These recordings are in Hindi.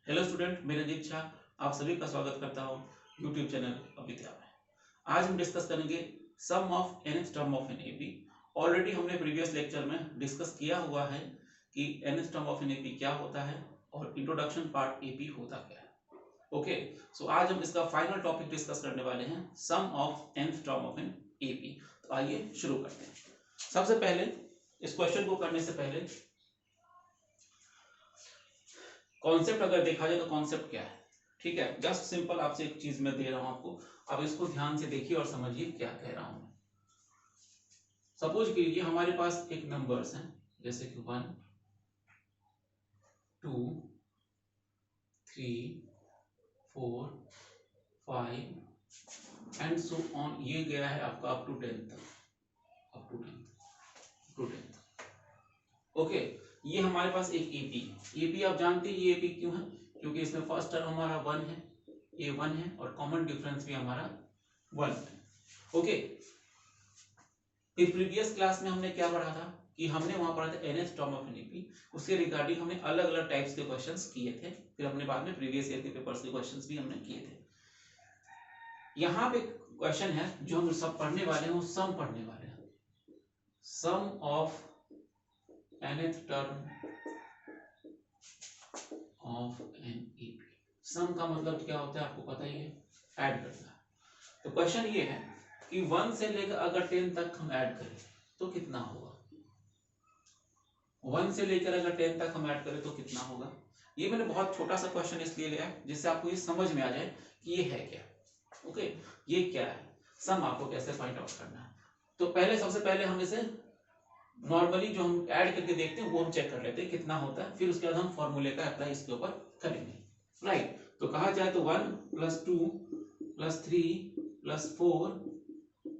हेलो स्टूडेंट, मेरा दीक्षा आप सभी का स्वागत करता हूँ यूट्यूब चैनल अविद्या में। आज हम डिस्कस करेंगे sum of nth term of an AP. Already हमने प्रीवियस लेक्चर में डिस्कस किया हुआ है कि nth term of an AP क्या होता है और इंट्रोडक्शन पार्ट एपी होता क्या है। ओके, सो आज हम इसका फाइनल टॉपिक डिस्कस करने वाले हैं, sum of nth term of an AP. तो आइए शुरू करते हैं। सबसे पहले इस क्वेश्चन को करने से पहले कॉन्सेप्ट अगर देखा जाए तो कॉन्सेप्ट क्या है, ठीक है। जस्ट सिंपल आपसे एक चीज मैं दे रहा हूं आपको, अब इसको ध्यान से देखिए और समझिए क्या कह रहा हूं। सपोज कीजिए हमारे पास एक नंबर्स हैं, जैसे कि 1 2 3 4 5 एंड सो ऑन। ये गया है आपका अप टू 10 तक, अप टू 10 ओके। ये हमारे पास एक एपी, एपी आप जानते हैं ये एपी क्यों है, क्योंकि इसमें फर्स्ट टर्म हमारा 1 है, ये 1 है और कॉमन डिफरेंस भी हमारा 1 है। ओके, फिर प्रीवियस क्लास में हमने क्या पढ़ा था कि हमने वहां पढ़ा था nth term of an AP. उसके रिगार्डिंग हमने अलग अलग टाइप्स के क्वेश्चंस किए थे, फिर हमने बाद में प्रीवियस ईयर के पेपर्स के क्वेश्चंस भी हमने किए थे। यहाँ पे क्वेश्चन है जो हम सब पढ़ने वाले हैं, वो सम पढ़ने वाले हैं, sum of nth term of an AP. Sum का मतलब क्या होता है आपको पता ही है, ऐड करना। तो क्वेश्चन ये है कि 1 से लेकर अगर 10 तक हम ऐड करें तो कितना होगा। 1 से लेकर अगर 10 तक हम ऐड करें तो कितना होगा। ये मैंने बहुत छोटा सा क्वेश्चन इसलिए लिया है जिससे आपको ये समझ में आ जाए कि ये है क्या। ओके, ये क्या है, सम आपको कैसे फाइंड आउट करना है। तो पहले सबसे पहले हम इसे नॉर्मली जो हम ऐड करके देखते हैं वो हम चेक कर लेते हैं कितना होता है, फिर उसके बाद हम फॉर्मूले का अप्लाई इसके ऊपर करेंगे। राइट, तो कहा जाए तो 1 + 2 + 3 + 4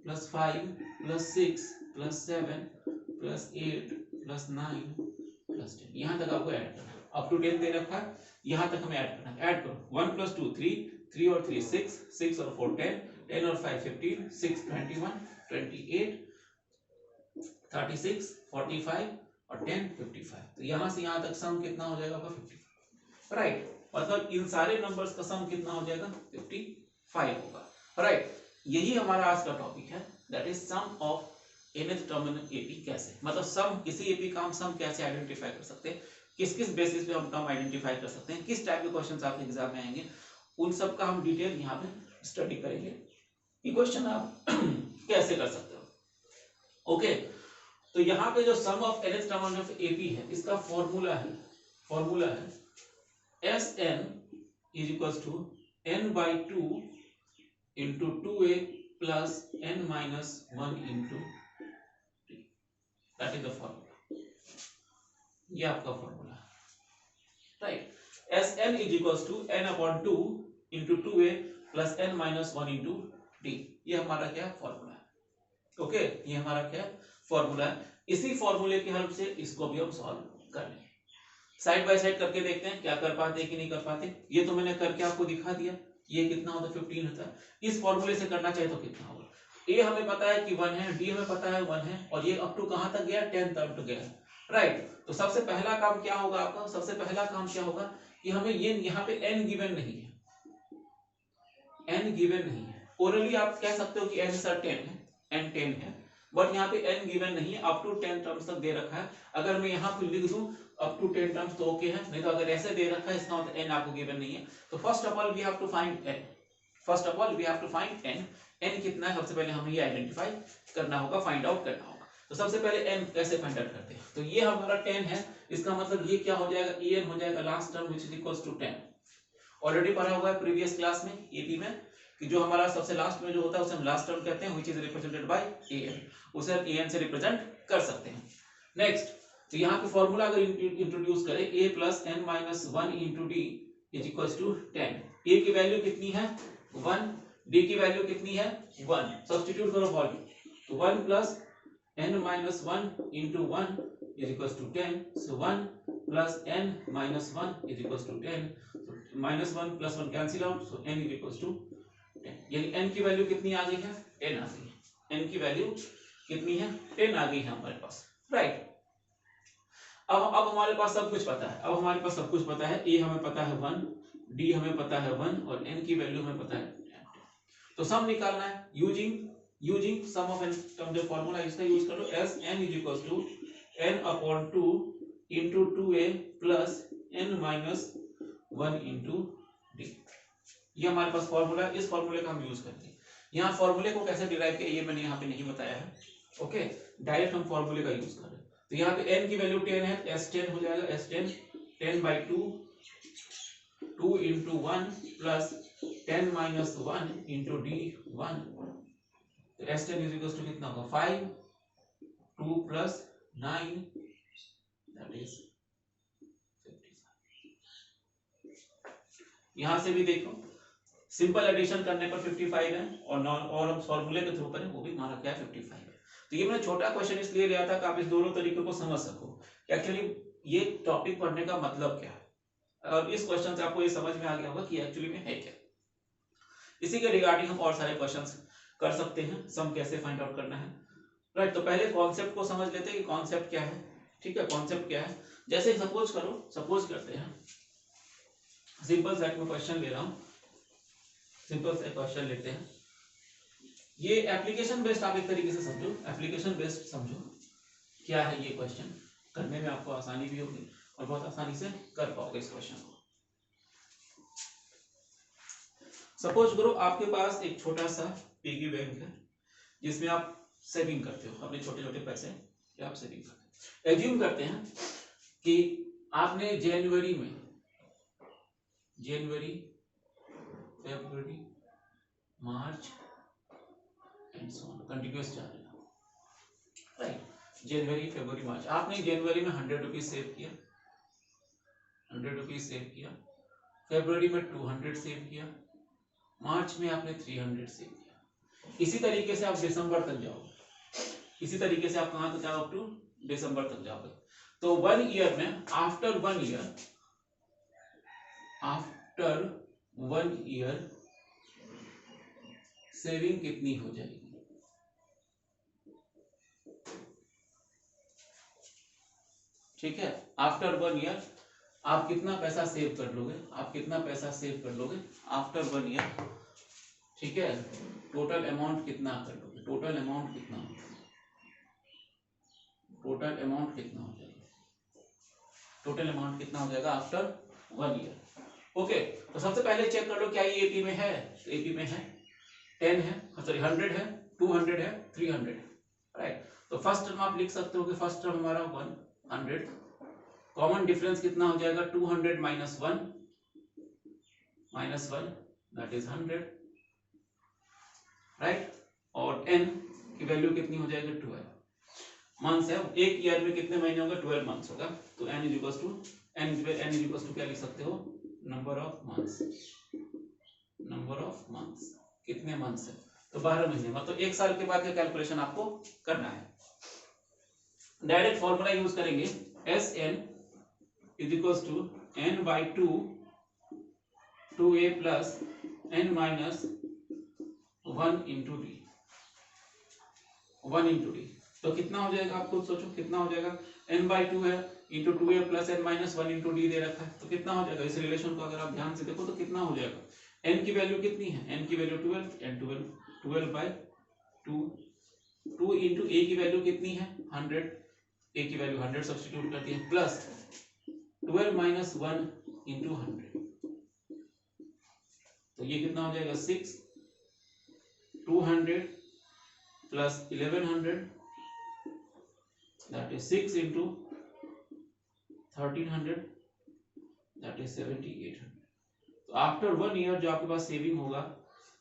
+ 5 + 6 + 7 + 8 + 9 + 10, यहां तक आपको ऐड करना है। अप टू 10 दे रखा है, यहां तक हमें ऐड करना है। ऐड करो 1 + 2 3, 3 और 3 6, 6 और 4 10, 10 और 5 15, 6 21, 28 36, 45 और 10 55। तो यहां से यहां तक सम कितना हो जाएगा आपका 55। राइट, मतलब इन सारे नंबर्स का सम कितना हो जाएगा 55 होगा। राइट, यही हमारा आज का टॉपिक है, that is sum of nth term in AP. कैसे, मतलब सम, किसी एपी का हम सम कैसे आइडेंटिफाई कर सकते हैं, किस किस बेसिस पे हम टर्म आइडेंटिफाई कर सकते हैं, किस टाइप के क्वेश्चंस आपके एग्जाम में आएंगे, उन सब का हम डिटेल यहाँ पे स्टडी करेंगे कि क्वेश्चन आप कैसे कर सकते हो। ओके, तो यहाँ पे जो sum of nth term of AP है, इसका फॉर्मूला है Sn is equals to n/2 into 2a plus n minus 1 into t. That is the formula. ये आपका फॉर्मूला है। Right, Sn is equals to n/2 into 2a plus n minus 1 into t। ये हमारा क्या फॉर्मूला है। ओके, ये हमारा क्या फॉर्मूला है। इसी फॉर्मूले की हेल्प से इसको भी हम सॉल्व कर लेंगे। साइड बाय साइड करके देखते हैं क्या कर पाते हैं कि नहीं कर पाते। ये तो मैंने करके आपको दिखा दिया, ये कितना होता है 15 होता है। इस फॉर्मूले से करना चाहिए तो कितना होगा। ए हमें पता है कि 1 है, डी हमें पता है 1 है, और ये अप टू कहां तक गया 10 तक गया। राइट, तो सबसे पहला काम क्या होगा आपका, सबसे पहला काम क्या होगा कि हमें ये यहाँ पे n गिवन नहीं है, n गिवन नहीं है। ओरली आप कह सकते हो कि n सर 10 है, n 10 है, बट यहाँ पे n गिवन नहीं है, अप टू 10 टर्म्स तक दे रखा है। अगर मैं यहाँ पे लिख दूं अप टू 10 टर्म्स तो ओके है, नहीं तो अगर ऐसे दे रखा है इसका मतलब n आपको गिवन नहीं है। तो first of all we have to find n, first of all we have to find n। n कितना है सबसे पहले हमें ये आइडेंटिफाई करना होगा, फाइंड आउट करना होगा। तो सबसे पहले n कैसे फाइंड आउट करते हैं, तो ये हमारा 10 है, इसका मतलब ये क्या हो जाएगा, en हो जाएगा last term which is equals to 10। Already पढ़ा हुआ है प्रीवियस क्लास में एपी में कि जो हमारा सबसे लास्ट में जो होता है उसे हम लास्ट टर्म कहते हैं, which is represented by an, उसे हम an से रिप्रेजेंट कर सकते हैं। नेक्स्ट, तो यहाँ पे फॉर्मूला अगर इंट्रोड्यूस करें a plus n minus 1 into d is equals to 10। a की वैल्यू कितनी है 1, d की वैल्यू कितनी है 1, सब्स्टिट्यूट करो वैल्यू, तो 1 plus n minus 1 into 1 is equals to 10, so 1 plus n minus 1 is equals to 10, so minus 1 plus 1 cancel out, so n is equals to 10। यानी n की वैल्यू कितनी आ गई है 10 आ गई है, n की वैल्यू कितनी है 10 आ गई है हमारे पास। राइट, अब हमारे पास सब कुछ पता है, अब हमारे पास सब कुछ पता है। ए हमें पता है 1, डी हमें पता है 1 और एन की वैल्यू हमें पता है 10। तो सम निकालना है using sum of N term formula. इसका यूज करो S N is equal to n upon 2 into 2a plus n minus 1 into D. ये हमारे पास फॉर्मूला है, इस फॉर्मूले का हम यूज करते हैं। यहाँ फॉर्मूले को कैसे डिराइव किया ये मैंने यहाँ पे नहीं बताया है। ओके, डायरेक्ट हम फॉर्मूले का यूज कर रहे हैं। तो यहाँ पे n की वैल्यू 10 है, s10 हो जाएगा, s10 10/2 2 into 1 plus 10 minus 1 into D 1। तो s10 इज इक्वल टू कितना होगा 5, 2 प्लस 9 दैट इज 55। यहां से भी देखो सिंपल एडिशन करने पर 55 है और हम फॉर्मूले के थ्रू करें वो भी हमारा क्या है 55 है। तो ये मैंने छोटा क्वेश्चन इसलिए लिया था कि आप इस दोनों तरीकों को समझ सको एक्चुअली ये टॉपिक पढ़ने का मतलब क्या है। और इस क्वेश्चन से आपको ये समझ में आ गया होगा कि एक्चुअली में है क्या। इसी के रिगार्डिंग हम और सारे क्वेश्चंस कर सकते हैं, सम कैसे फाइंड आउट करना है। राइट, तो पहले कॉन्सेप्ट को समझ लेते हैं कि कॉन्सेप्ट क्या है। ठीक है, कॉन्सेप्ट क्या है। जैसे सपोज करते हैं सिंपल सा मैं क्वेश्चन ले रहा हूं, सिंपल सा क्वेश्चन लेते हैं। ये एप्लीकेशन बेस्ड आप एक तरीके से समझो, एप्लीकेशन बेस्ड समझो क्या है ये क्वेश्चन, करने में आपको आसानी भी होगी और बहुत आसानी से कर पाओगे इस क्वेश्चन को। सपोज करो आपके पास एक छोटा सा पिगी बैंक है जिसमें आप सेविंग करते हो, अपने छोटे छोटे पैसे आप सेविंग करते हो। एज्यूम करते हैं कि आपने जनवरी, फरवरी, मार्च एंड सो ऑन कंटिन्यूअस जा रहा है। राइट, जनवरी फरवरी मार्च, आपने जनवरी में 100 रुपीज सेव किया, 100 रुपीज सेव किया, फरवरी में 200 सेव किया, मार्च में आपने 300 सेव किया। इसी तरीके से आप दिसंबर तक जाओगे, इसी तरीके से आप कहां तक जाओगे, अप टू दिसंबर तक जाओगे। तो 1 ईयर में आफ्टर 1 ईयर सेविंग कितनी हो जाएगी। ठीक है, आफ्टर 1 ईयर आप कितना पैसा सेव कर लोगे, आफ्टर 1 ईयर। ठीक है, टोटल अमाउंट कितना कर लोगे, टोटल अमाउंट कितना हो जाएगा, टोटल अमाउंट कितना हो जाएगा आफ्टर 1 ईयर। ओके, तो सबसे पहले चेक कर लो क्या ये एपी में है। तो एपी में है 10 है, सॉरी 100 है, 200 है, 300 है। राइट, तो फर्स्ट टर्म आप लिख सकते हो कि फर्स्ट टर्म हमारा 100, कॉमन डिफरेंस कितना हो जाएगा 200 माइनस 1 दैट इज 100। राइट, और n की वैल्यू कितनी हो जाएगी 12 मंथ्स है। एक ईयर में कितने महीने होगा 12 मंथ्स होगा। तो n इज इक्वल टू क्या लिख सकते हो, नंबर ऑफ मंथ्स, कितने मंथ्स है तो 12 महीने, मतलब एक साल के बाद का कैलकुलेशन आपको करना है। डायरेक्ट फॉर्मूला यूज करेंगे Sn is equal to n/2 2a plus n minus 1 into D, तो कितना हो जाएगा आप खुद सोचो कितना हो जाएगा, n/2 है into 2a plus n minus 1 into D दे रखा है। तो कितना हो जाएगा, इस रिलेशन को अगर आप ध्यान से देखो तो कितना हो जाएगा, n की वैल्यू कितनी है, n की वैल्यू 12, n 12/2, 2 इंटू a की वैल्यू कितनी है 100, a की वैल्यू 100 सब्स्टिट्यूट करती है, प्लस 12 माइनस 1 इंटू 100, तो ये कितना हो जाएगा 6, 200 plus 1100 that is 6 into 1300 that is 7800। तो आफ्टर 1 ईयर जो आपके पास सेविंग होगा,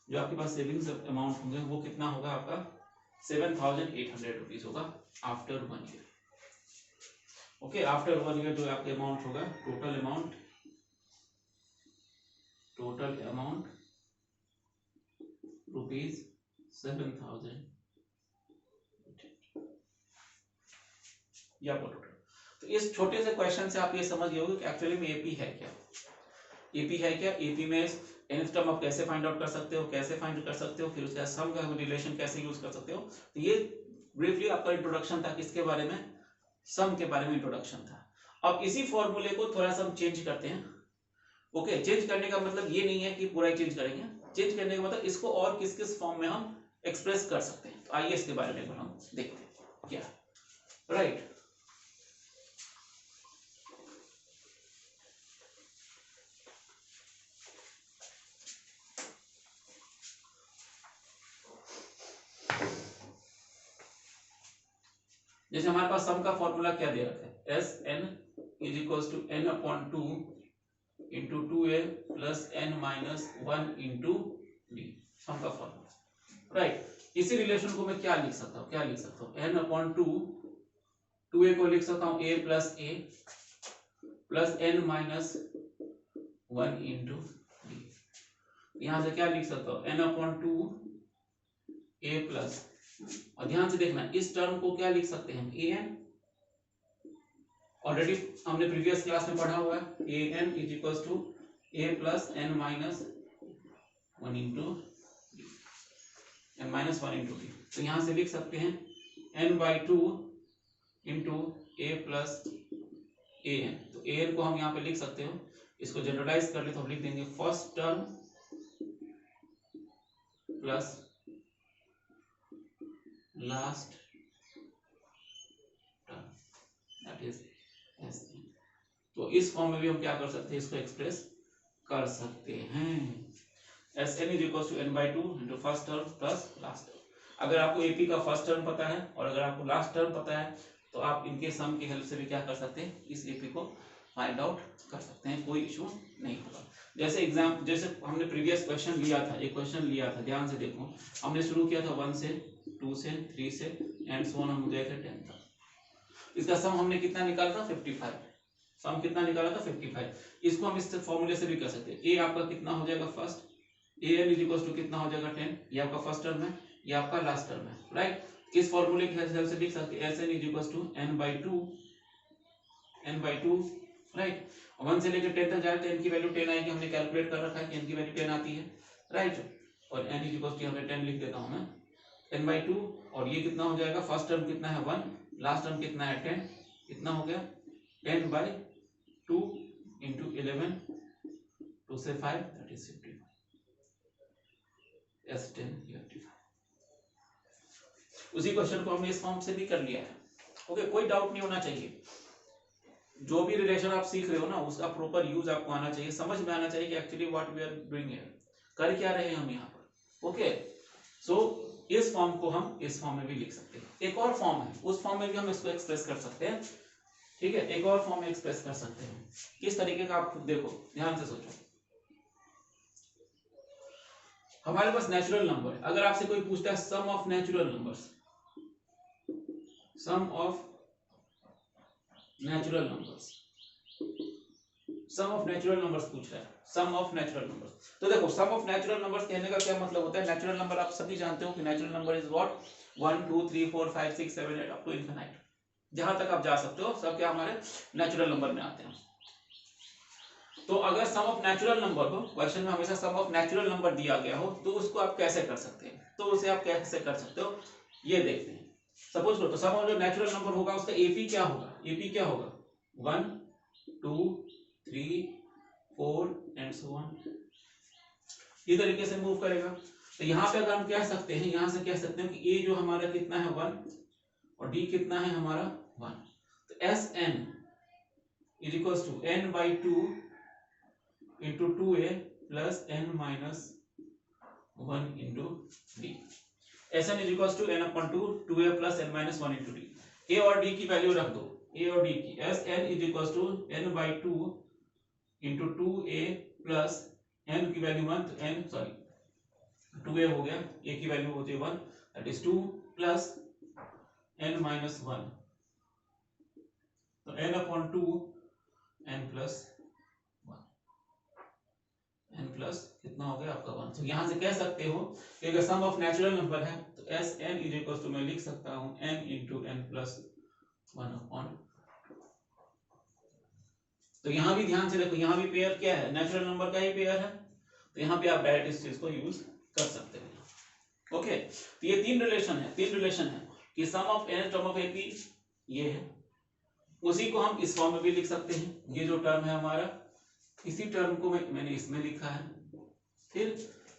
जो आपके पास सेविंग्स अमाउंट होंगे वो कितना होगा आपका 7800 रुपीज होगा after 1 year. Okay, after 1 year जो आपके अमाउंट होगा, टोटल अमाउंट रुपीज 7000 या टोटल। तो इस छोटे से क्वेश्चन से आप ये समझ गए होगे कि एक्चुअली में एपी है क्या, एपी में nth टर्म आप कैसे फाइंड आउट कर सकते हो, फिर उसका सम का रिलेशन कैसे यूज कर सकते हो। तो ये ब्रीफली आपका इंट्रोडक्शन था, किसके बारे में, सम के बारे में इंट्रोडक्शन था। अब इसी फॉर्मूले को थोड़ा सा हम चेंज करते हैं। ओके, चेंज करने का मतलब ये नहीं है कि पूरा ही चेंज करेंगे, चेंज करने का मतलब इसको और किस किस फॉर्म में हम एक्सप्रेस कर सकते हैं। तो आइए इसके बारे में हम देखते हैं क्या, राइट। जैसे हमारे पास सम का फॉर्मूला क्या दे रखा है, S N is equal to N upon 2 into 2a plus N minus 1 into D, sum का फॉर्मूला, राइट। इसी रिलेशन को मैं क्या लिख सकता हूँ, क्या लिख सकता हूँ, एन अपॉन 2a को लिख सकता हूँ a plus N minus 1 into D. यहां से क्या लिख सकता हूँ, एन अपॉन 2a प्लस, और ध्यान से देखना इस टर्म को क्या लिख सकते हैं, ए एन, ऑलरेडी हमने प्रीवियस क्लास में पढ़ा हुआ है, A N is equal to A plus N minus 1 into N minus 1 into D. तो यहां से लिख सकते हैं N by 2 into A plus A N. तो ए एन को हम यहाँ पे लिख सकते हो, इसको जनरलाइज कर ले तो हम लिख देंगे first term plus last term, that is S N. तो इस फॉर्म में भी हम क्या कर सकते हैं, इसको एक्सप्रेस कर सकते हैं, S N is equal to N by 2 into first term plus last term. अगर आपको एपी का फर्स्ट टर्म पता है और अगर आपको लास्ट टर्म पता है तो आप इनके सम की हेल्प से भी क्या कर सकते हैं, इस एपी को फाइंड आउट कर सकते हैं, कोई इशू नहीं होगा। जैसे हमने प्रीवियस क्वेश्चन लिया था, एक क्वेश्चन लिया था, ध्यान से देखो, हमने शुरू किया था 1 से 2 से 3 से एंड सो ऑन, हम गए थे 10 तक। इसका सम हमने कितना निकाला था, 55। सम कितना निकाला था, 55। इसको हम इस फॉर्मूले से भी कर सकते हैं, ए आपका कितना हो जाएगा first, A N is equal to कितना हो जाएगा 10, ये आपका फर्स्ट टर्म है, ये आपका लास्ट टर्म है, राइट। किस फॉर्मूले की हेल्प से लिख सकते हैं, S N is equal to N by 2, right. 1 से लेकर 10 तक जाए तो एन की वैल्यू 10 आएगी, हमने कैलकुलेट कर रखा है कि एन की वैल्यू 10 आती है, राइट। और एन इज इक्वल टू यहाँ पे 10 लिख देता हूँ मैं, एन बाई 2, और ये कितना हो जाएगा, फर्स्ट टर्म कितना है 1, लास्ट टर्म कितना है 10, कितना हो गया 10 बाई 2 इंटू 11, 2 से 5 दैट इज 55, एस 10 55। उसी क्वेश्चन को हमने इस फॉर्म से भी कर लिया है। ओके, कोई डाउट नहीं होना चाहिए, जो भी रिलेशन आप सीख रहे हो ना उसका प्रॉपर यूज आपको आना चाहिए, समझ में आना चाहिए कि actually what we are doing here, कर क्या रहे हैं हम यहाँ पर। ओके, सो इस फॉर्म को हम इस फॉर्म में भी लिख सकते हैं। एक और फॉर्म है, उस फॉर्म में भी हम इसको एक्सप्रेस कर सकते हैं, ठीक है, एक और फॉर्म में एक्सप्रेस कर सकते हैं। किस तरीके का आप खुद देखो, ध्यान से सोचो। हमारे पास नेचुरल नंबर है, अगर आपसे कोई पूछता है sum of natural numbers, sum of natural numbers, sum of natural numbers पूछ रहा है, सम ऑफ नेचुरल नंबर्स। तो देखो सम ऑफ नेचुरल नंबर्स कहने का क्या मतलब होता है, नेचुरल नंबर आप सभी जानते हो कि natural number is what, 1 2 3 4 5 6 7 8 up to infinite, जहां तक आप जा सकते हो सब क्या हमारे नेचुरल नंबर में आते हैं। तो अगर सम ऑफ नेचुरल नंबर हो, क्वेश्चन में हमेशा सम ऑफ नेचुरल नंबर दिया गया हो, तो उसको आप कैसे कर सकते हैं, तो उसे आप कैसे कर सकते हो ये देखते हैं। सपोज करो तो सम ऑफ जो नेचुरल नंबर होगा उसका एपी क्या होगा, एपी क्या होगा 1 2 3 4 एंड सो ऑन, इस तरीके से मूव करेगा। तो यहाँ पे अगर हम कह सकते हैं, यहाँ से कह सकते हैं कि ए जो हमारा कितना है 1 और डी कितना है हमारा 1, तो S N is equal to N by 2 into 2a plus N minus 1 into D. S N is equal to N upon 2a plus N minus 1 into D. A और डी की वैल्यू रख दो, ए और डी की, S N is equal to N by 2 into 2a plus N की वैल्यू 1, तो एन सॉरी 2a हो गया, ए की वैल्यू होती है 1, that is 2 plus N minus 1, तो N upon 2 N plus n plus कितना हो गया आपका 1। तो यहां से कह सकते हो कि अगर सम ऑफ नेचुरल नंबर है तो S N is equal to मैं लिख सकता हूं n into N plus 1 upon. तो यहां भी ध्यान से देखो, यहां भी पेयर क्या है, नेचुरल नंबर का ही पेयर है, तो यहां पे आप डायरेक्ट इस चीज को यूज कर सकते हो। ओके, तो ये तीन रिलेशन है कि sum of n term of AP ये है, उसी को हम इस फॉर्म में भी लिख सकते हैं। ये जो टर्म है हमारा, इसी टर्म को मैंने इसमें लिखा है, फिर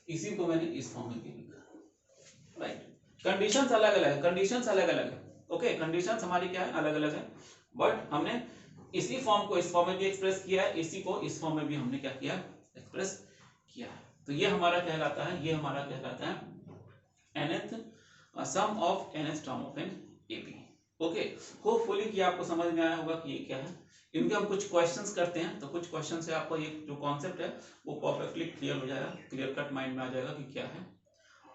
इसी को मैंने इस फॉर्म में भी लिखा है, राइट। कंडीशंस अलग अलग है, कंडीशंस अलग अलग है, ओके। कंडीशंस हमारी क्या है, अलग अलग है, बट हमने इसी फॉर्म को इस फॉर्म में भी एक्सप्रेस किया है, इसी को इस फॉर्म में भी हमने क्या किया, एक्सप्रेस किया है। तो ये हमारा कहलाता है, ये हमारा कहलाता है nth sum of nth term of an AP, okay. Hopefully कि आपको समझ में आया होगा कि ये क्या है। इनके हम कुछ क्वेश्चंस करते हैं, तो कुछ क्वेश्चन से आपको ये जो कॉन्सेप्ट है वो परफेक्टली क्लियर हो जाएगा, क्लियर कट माइंड में आ जाएगा कि क्या है।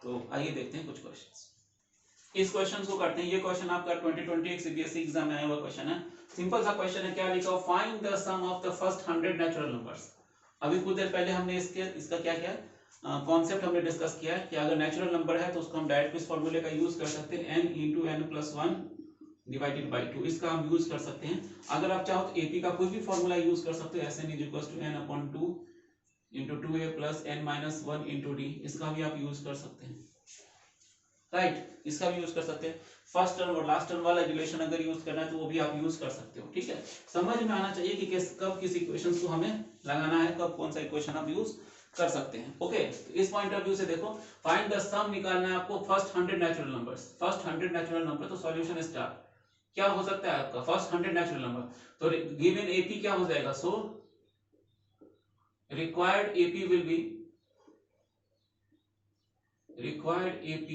तो आइए देखते हैं कुछ क्वेश्चंस। इस क्वेश्चन को करते हैं। ये क्वेश्चन आपका 2020 सीबीएसई एग्जाम में आया हुआ क्वेश्चन है। सिंपल सा क्वेश्चन है, क्या लिखा हो, find the sum of the first 100 natural numbers. अभी कुछ देर पहले हमने इसका क्या किया, कॉन्सेप्ट हमने डिस्कस किया है कि अगर नेचुरल नंबर है तो उसको हम डायरेक्ट इस फॉर्मूले का यूज कर सकते हैं, n into n+1 divided by 2, इसका हम यूज कर सकते हैं। अगर आप चाहो तो एपी का कोई भी फॉर्मूला यूज कर सकते हो, Sn = n/2 into 2a plus n-1 into d, इसका भी आप यूज कर सकते हैं, राइट। इसका भी यूज कर सकते हैं। फर्स्ट टर्म और लास्ट टर्म वाला रिलेशन अगर यूज करना है तो वो भी आप यूज कर सकते हो, ठीक है। समझ में आना चाहिए कि कब किस इक्वेशंस को हमें लगाना है, कब कौन सा इक्वेशन आप यूज कर सकते हैं, ओके। तो इस पॉइंट ऑफ व्यू से देखो, फाइंड द सम निकालना है आपको first 100 natural numbers. First 100 natural number, तो सॉल्यूशन स्टार क्या हो सकता है आपका, फर्स्ट 100 नेचुरल नंबर। तो गिवन एपी क्या हो जाएगा, so required AP will B, required AP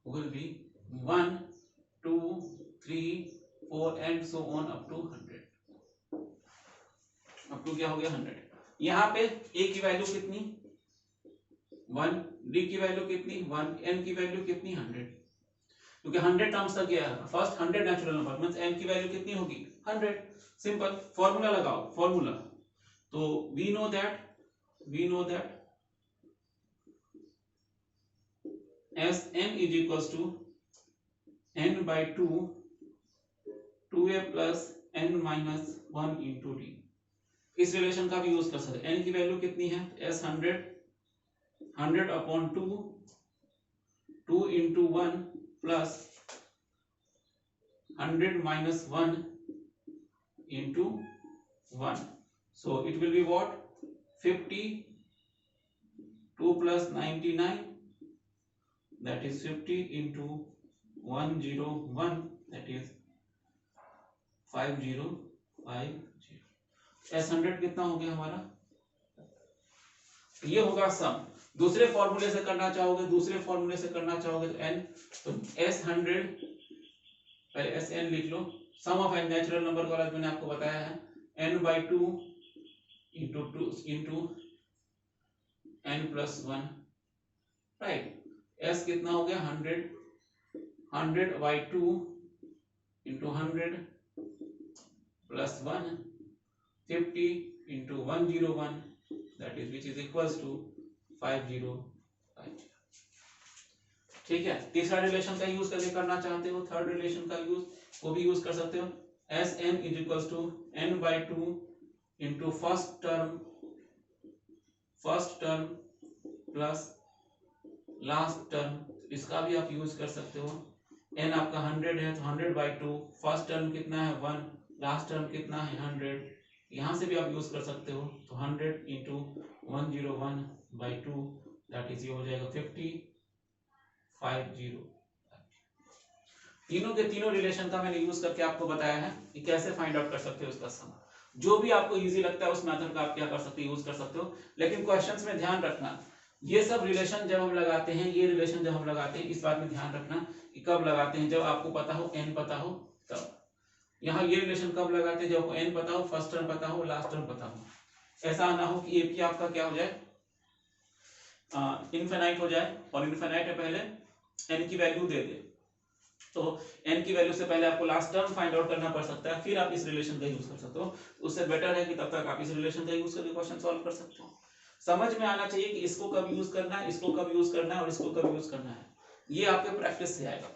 will be 1, 2, 3, 4 and so on up to 100, up to क्या हो गया 100। यहाँ पे A की वैल्यू कितनी 1, D की वैल्यू कितनी 1, N की वैल्यू कितनी 100, क्योंकि 100 टर्म्स तक गया है। First 100 natural number means N की वैल्यू कितनी होगी 100। सिंपल फॉर्मूला लगाओ, फॉर्मूला, तो we know that Sn is equals to n/2 2a plus n-1 into d। इस रिलेशन का भी यूज कर सकते हैं। n की वैल्यू कितनी है, s 100/2 2 into 1 plus 100-1 into 1, so it will be what, 50, 2 plus 99, that is 50 into 101, that is 5050। S100 कितना हो गया हमारा, ये होगा सम। दूसरे फॉर्मूले से करना चाहोगे, दूसरे फॉर्मूले से करना चाहोगे तो n, तो S100 पहले Sn लिख लो। सम ऑफ n नेचुरल नंबर का मैंने आपको बताया है n/2 into n+1, right. S कितना हो गया 100/2 into 100 plus 1, 50 into 101, that is which is equals to 5050। ठीक है। तीसरा रिलेशन का यूज करके करना चाहते हो, थर्ड रिलेशन का यूज वो भी यूज कर सकते हो। Sn is equals to n/2 into first term plus last term, इसका भी आप यूज कर सकते हो। n आपका 100 है तो 100/2, फर्स्ट टर्म कितना है 1, लास्ट टर्म कितना है 100, यहां से भी आप यूज कर सकते हो। तो 100 into 101/2, दैट इज ये हो जाएगा 5050। तीनों के तीनों रिलेशन का मैंने यूज करके आपको बताया है कि कैसे फाइंड आउट कर सकते हो उसका सम। जो भी आपको इजी लगता है उस मेथड का आप क्या कर सकते हो, यूज कर सकते हो। लेकिन क्वेश्चंस में ध्यान रखना, ये सब रिलेशन जब हम लगाते हैं, ये रिलेशन जब हम लगाते हैं, इस बात में ध्यान रखना कि कब लगाते हैं, जब आपको पता हो n पता हो तब। यहाँ ये रिलेशन कब लगाते हैं, जब आपको n पता हो, फर्स्ट टर्म पता हो, लास्ट टर्म पता हो। ऐसा ना हो कि एपी आपका क्या हो जाए, इनफिनाइट हो जाए, और इनफिनाइट है पहले n की वैल्यू दे दे, तो n की वैल्यू से पहले आपको लास्ट टर्म फाइंड आउट करना पड़ सकता है, फिर आप इस रिलेशन का यूज कर सकते हो। उससे बेटर है कि तब तक आप इस रिलेशन का यूज करके क्वेश्चन सॉल्व कर सकते हो। समझ में आना चाहिए कि इसको कब यूज करना है, इसको कब यूज करना है और इसको कब यूज करना है। ये आपके प्रैक्टिस से आएगा।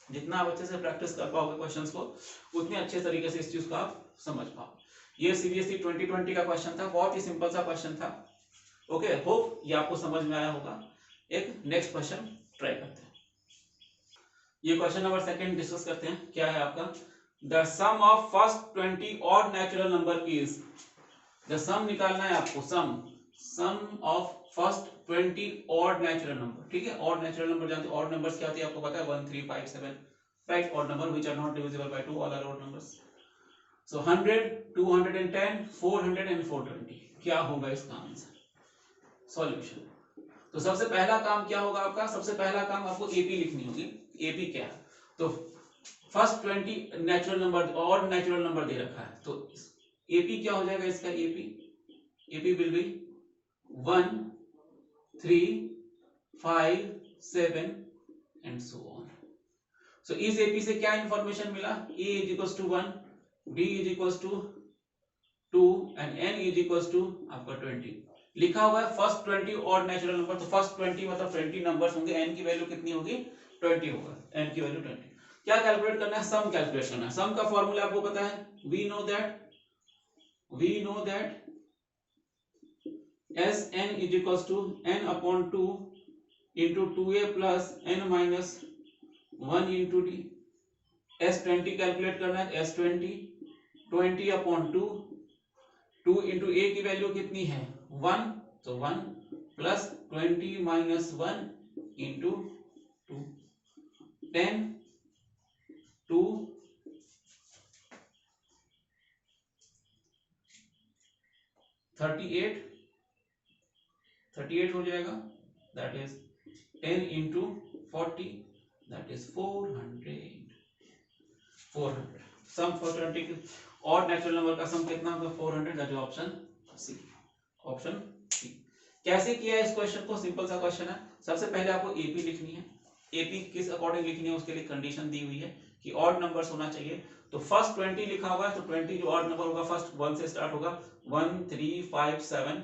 जितना आप अच्छे से प्रैक्टिस कर पाओगे क्वेश्चंस को, उतने अच्छे तरीके से इस चीज को आप समझ पाओ। ये सीबीएसई 2020 का क्वेश्चन था, बहुत ही सिंपल सा क्वेश्चन था। ओके, होप ये आपको समझ में आया होगा। एक नेक्स्ट क्वेश्चन ट्राई करते हैं। ये क्वेश्चन नंबर सेकंड डिस्कस करते हैं। क्या है आपका? The sum of first 20 odd natural number is, the sum निकालना है आपको, sum of first 20 odd natural number. ठीक है, ऑड नेचुरल नंबर जानते हो, ऑड नंबर्स क्या होती है आपको पता है, 1 3 5 7, right? Odd number which are not divisible by 2, all are odd numbers. So 100 210 400 and 420, क्या होगा इसका आंसर? सॉल्यूशन। तो सबसे पहला काम क्या होगा आपका? सबसे पहला काम आपको एपी लिखनी होगी। एपी क्या है? तो first 20 natural number, odd natural number दे रखा है, तो एपी क्या हो जाएगा इसका? AP will be 1 3 5 7 and so on. So इस एपी से क्या इंफॉर्मेशन मिला? A is equals to 1, D is equals to 2 and N is equals to आपका 20। लिखा हुआ है फर्स्ट 20 ऑड नेचुरल नंबर, तो फर्स्ट 20 मतलब 20 नंबर्स होंगे, एन की वैल्यू कितनी होगी? 20 होगा, एन की वैल्यू 20। क्या कैलकुलेट करना है? सम कैलकुलेट करना है। सम का फॉर्मूला आपको पता है, we know that S N is equals to N upon 2 into 2a plus N minus 1 into D. S20 calculate करना है, S20 अपॉन 2 इंटू ए की वैल्यू कितनी है? 1, तो 1 प्लस 20 माइनस 1 इंटू 2, 10 2 38 हो जाएगा, that is 10 into 40, that is 400। Sum for 20 और नेचुरल नंबर का सम कितना होगा? 400, that is option C. Option C. कैसे किया है इस क्वेश्चन को? सिंपल सा क्वेश्चन है। सबसे पहले आपको एपी लिखनी है। एपी किस अकॉर्डिंग लिखनी है उसके लिए कंडीशन दी हुई है कि ऑड नंबर्स होना चाहिए। तो फर्स्ट 20 लिखा हुआ है, तो 20 जो ऑड नंबर होगा फर्स्ट 1 से स्टार्ट होगा, 1 3 5 7,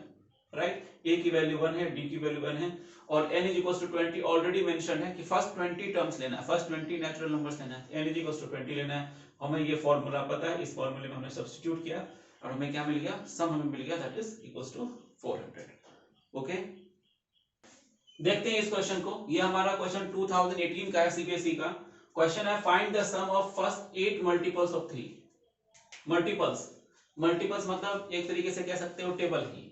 राइट? ए की वैल्यू 1 है, डी की वैल्यू 1 है, और n is equals to 20 already mention है कि फर्स्ट 20 टर्म्स लेना है, फर्स्ट 20 नेचुरल नंबर्स लेना है, n इज इक्वल्स टू 20 लेना है। हमें ये फॉर्मूला पता है, इस फॉर्मूले में हमने सब्स्टिट्यूट किया और हमें क्या मिल गया? सम हमें मिल गया, that is equals to 400। Okay, देखते हैं इस क्वेश्चन को। ये हमारा क्वेश्चन 2018 का है, सीबीएसई का क्वेश्चन है। Find the sum of first 8 multiples of 3। Multiples मतलब एक तरीके से कह सकते हो टेबल ही।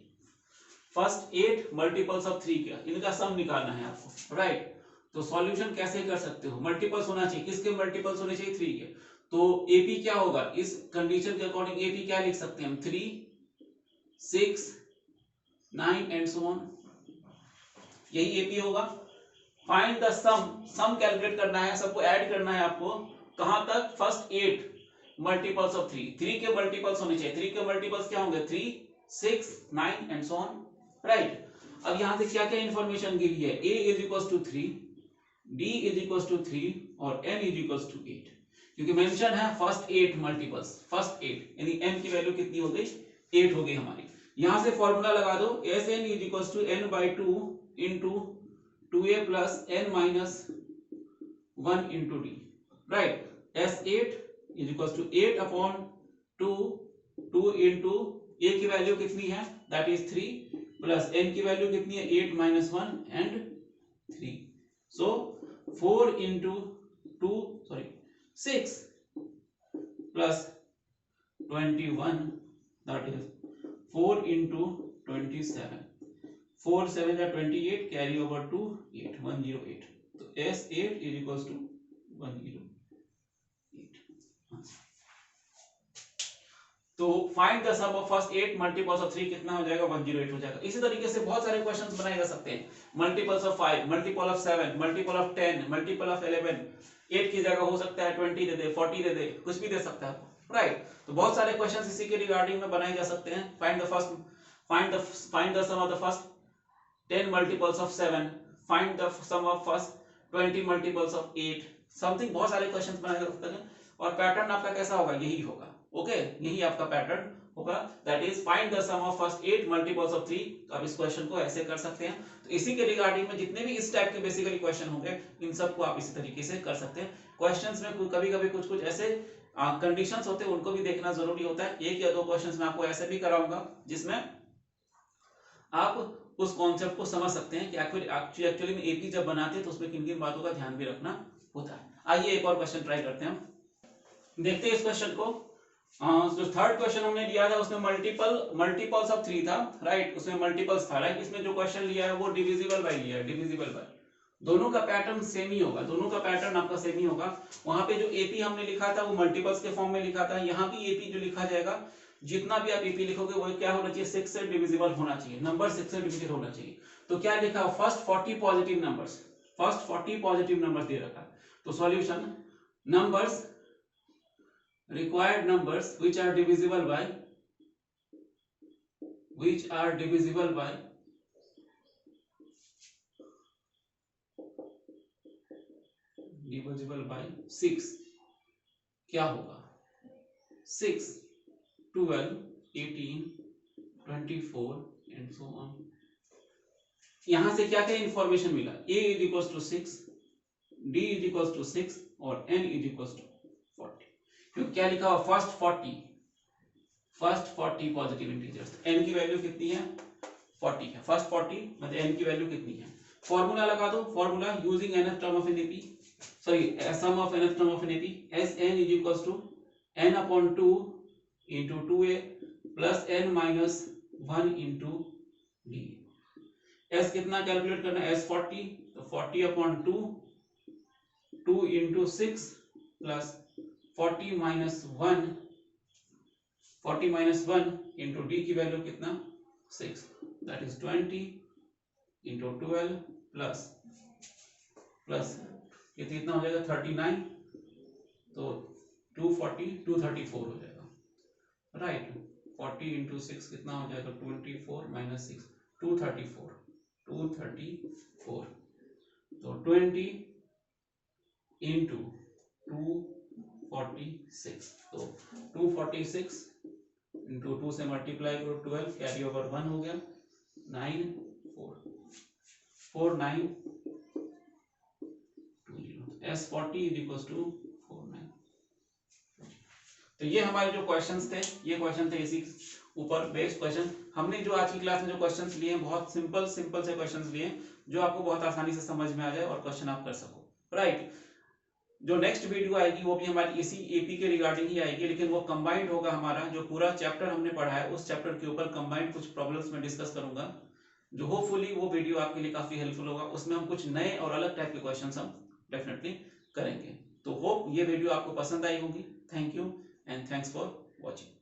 फर्स्ट 8 मल्टीपल्स ऑफ 3 का इनका सम निकालना है आपको, राइट? तो सॉल्यूशन कैसे कर सकते हो? मल्टीपल्स होना चाहिए, किसके मल्टीपल्स होने चाहिए? 3 के। तो एपी क्या होगा? इस कंडीशन के अकॉर्डिंग एपी क्या लिख सकते हैं हम? 3 6 9 एंड सो ऑन, यही एपी होगा। फाइंड द सम कैलकुलेट करना है, सबको ऐड करना है आपको। कहां तक? First 8 multiples of 3। 3 के मल्टीपल्स होने चाहिए। 3 के मल्टीपल्स क्या होंगे? 3 6 9 एंड सो ऑन, राइट? अब यहां से क्या क्या इंफॉर्मेशन गिवी है? a is equals to 3, d is equals to 3 और n इज इक्वल्स टू 8, क्योंकि मेंशन है फर्स्ट 8 मल्टीपल्स, फर्स्ट 8 यानी n की वैल्यू कितनी हो गई? 8 हो गई हमारी। यहां से फॉर्मूला लगा दो, Sn is equals to n by 2 into 2a plus n minus 1 into D, right? S8 is equals to 8 upon 2 into a की वैल्यू कितनी है? दैट इज 3 प्लस n की वैल्यू कितनी है? 8 minus 1 and 3। So 4 into 6 plus 21, that is 4 into 27, 4 7 या 28, कैरी ओवर टू 8, 108। तो S8 इज इक्वल्स टू 108। तो find the sum of first 8 multiples of 3 कितना हो जाएगा? 108 हो जाएगा। इसी तरीके से बहुत सारे क्वेश्चंस बनाए जा सकते हैं। Multiples of 5, multiple of 7, multiple of 10, multiple of 11, 8 की जगह हो सकता है 20 दे दे, 40 दे दे, कुछ भी दे सकता है, राइट? तो बहुत सारे क्वेश्चंस इसी के रिगार्डिंग में बनाए जा सकते हैं। Find the sum of the first 10 multiples of 7, find the sum of first 20 multiples of 8, something बहुत सारे क्वेश्चंस बनाए जा सकते हैं। और पैटर्न आपका कैसा होगा? यही होगा, ओके? यही आपका पैटर्न होगा, that is find the sum of first 8 multiples of 3। तो आप इस क्वेश्चन को ऐसे कर सकते हैं। तो इसी के रिगार्डिंग में जितने भी इस टाइप के बेसिकली क्वेश्चन होंगे, इन सबको आप इसी तरीके से कर सकते हैं। क्वेश्चंस में कभी कभी कुछ ऐसे कंडीशंस होते हैं, उनको भी देखना जरूरी होता है। 1 या 2 क्वेश्चंस में आपको ऐसे भी कराऊंगा जिसमें आप उस कॉन्सेप्ट को समझ सकते हैं कि एक्चुअली में एपी जब बनाते हैं तो उसमें किन किन बातों का ध्यान भी रखना होता है। आइए एक और क्वेश्चन ट्राई करते हैं हम, देखते हैं इस क्वेश्चन को। जो थर्ड क्वेश्चन हमने लिया था उसमें मल्टीपल्स ऑफ 3 था, राइट, उसमें मल्टीपल्स था, राइट। इसमें जो क्वेश्चन लिया है वो डिविजिबल बाय लिया है, डिविजिबल बाय। दोनों का पैटर्न सेम ही होगा, दोनों का पैटर्न आपका सेम ही होगा। वहां पे जो एपी हमने लिखा था वो मल्टीपल्स के फॉर्म में लिखा था, यहाँ भी एपी जो लिखा जाएगा, जितना भी आप एपी लिखोगे वो क्या होना चाहिए, 6 से डिविजिबल होना चाहिए, नंबर 6 से डिविजिबल होना चाहिए। तो क्या लिखा, first 40 positive numbers, first 40 positive numbers दे रखा है। तो solution, numbers, required numbers which are divisible by divisible by 6 क्या होगा, 6, 12, 18, 24 and so on। यहां से क्या क्या इंफॉर्मेशन मिला, a is equals to 6, d is equals to 6 और n is equals to 40। क्योंकि क्या लिखा हुआ, फर्स्ट 40 पॉजिटिव इंटीजर्स, n की वैल्यू कितनी है, 40 है, फर्स्ट 40 मतलब n की वैल्यू कितनी है। फॉर्मूला लगा दो, formula using nth term of an AP, sorry sum of nth term of an AP, Sn is equals to n upon 2 into 2a plus n minus 1 into d। s कितना कैलकुलेट करना है, s 40, तो 40 upon 2 into 6 plus 40 minus 1 into D की वैल्यू कितना, 6, दैट इज 20 इंटू 12 प्लस ये कितना हो जाएगा 39, तो 234 हो जाएगा, राइट। 40 इंटू 6 कितना हो जाएगा, 24 माइनस 6, 234, तो 20 इंटू 246, तो 246 इंटू 2 से मल्टीप्लाई करो 12, कैरी ओवर 1 हो गया, 9 4 9 20, S40 इज इक्वल टू 49। तो ये हमारे जो क्वेश्चंस थे, ये क्वेश्चन थे इसी ऊपर बेस्ड क्वेश्चन। हमने जो आज की क्लास में जो क्वेश्चंस लिए हैं, बहुत सिंपल से क्वेश्चंस लिए हैं जो आपको बहुत आसानी से समझ में आ जाए और क्वेश्चन आप कर सको, राइट। जो नेक्स्ट वीडियो आएगी वो भी हमारी इसी एपी के रिगार्डिंग ही आएगी, लेकिन वो कंबाइंड होगा, हमारा जो पूरा चैप्टर हमने पढ़ा है उस चैप्टर के ऊपर कंबाइंड कुछ प्रॉब्लम्स में डिस्कस करूंगा, जो होपफुली वो वीडियो आपके लिए काफी हेल्पफुल होगा। उसमें हम कुछ नए और अलग टाइप के क्वेश्चंस हम डेफिनेटली करेंगे। तो होप ये वीडियो आपको पसंद आई होगी। Thank you and thanks for watching.